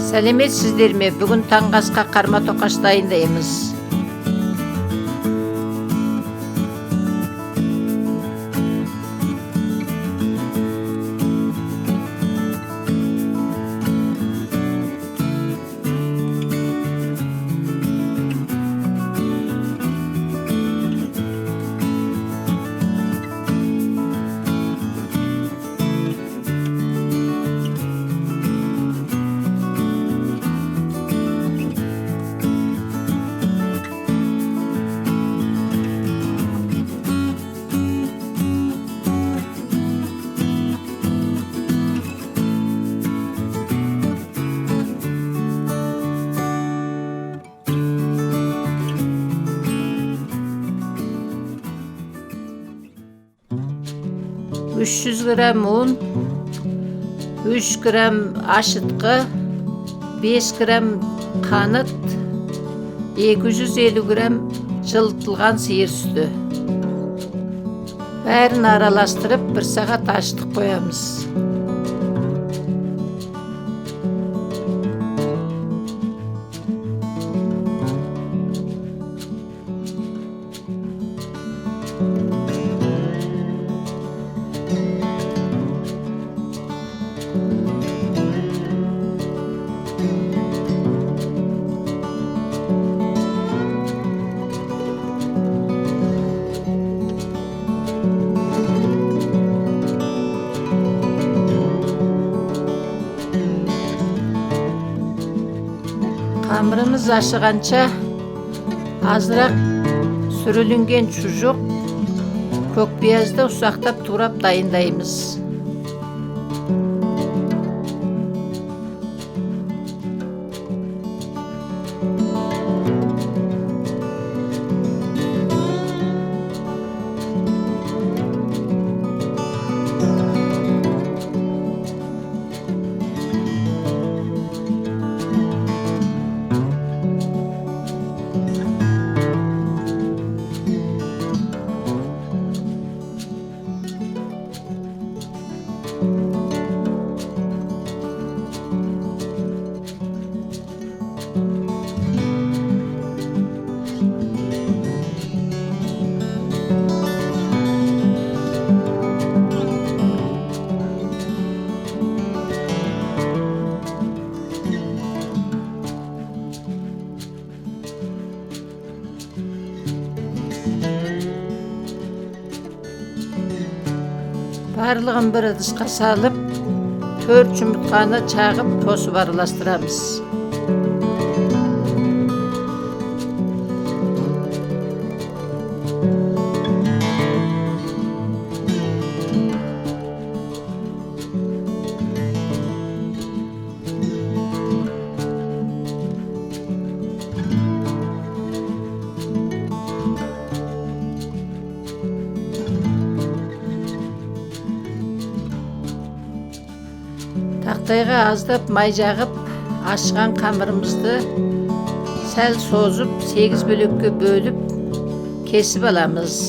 Сәлеметсіздер ме? Бүгін таңғы асқа қарма тоқаш дайындаймыз. Үш жүз грамм ұн, 3 грамм ашытқы, 5 грамм қант, 250 грамм жылытылған сиыр сүті. Бәрін араластырып 1 сағат ашытып қоямыз. Қамырымыз ашығанша азырақ сүрілінген шұжық, көкпиязды ұсақтап турап дайындаймыз. Барлығын бір ыдысқа салып, 4 жұмыртқаны чағып, тосып араластырамыз. Тақтайға аздап май жағып, ашқан қамырымызды сәл созып, 8 бөлікке бөліп, кесіп аламыз.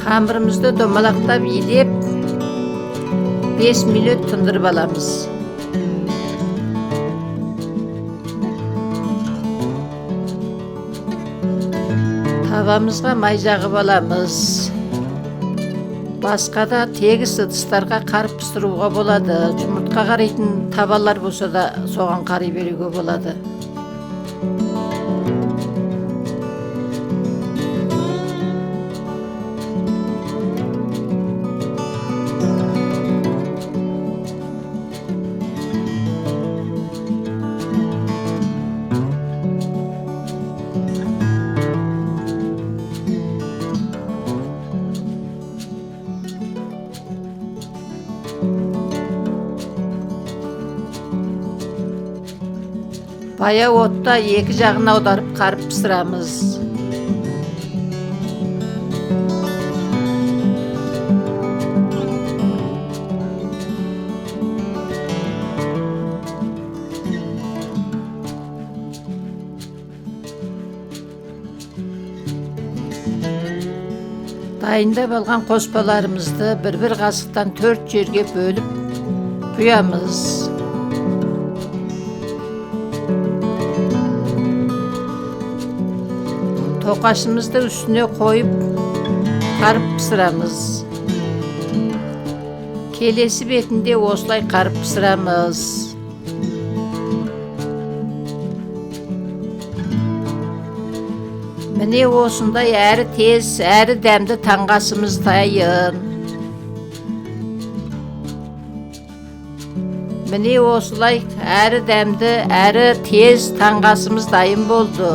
Қамырымызды домалақтап елеп 5 минут тындырып аламыз. Тавамызға май жағып аламыз. Басқа да тегіс ыдыстарға қарып пісіруге болады. Жұмыртқа қарайтын табалар болса да соған қарай беруге болады. Баяу отта екі жағын аударып қарып пісірамыз. Дайындап алған қоспаларымызды бір қасықтан 4 жерге бөліп құямыз. Тоқашымызды үстіне қойып қарып пісірамыз. Келесі бетінде осылай қарып пісірамыз. Міне осындай әрі тез, әрі дәмді таңғасымыз дайын. Міне осылай әрі дәмді, әрі тез таңғасымыз дайын болды.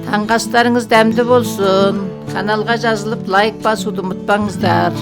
Таңғастарыңыз дәмді болсын. Каналға жазылып лайк басуды ұмытпаңыздар.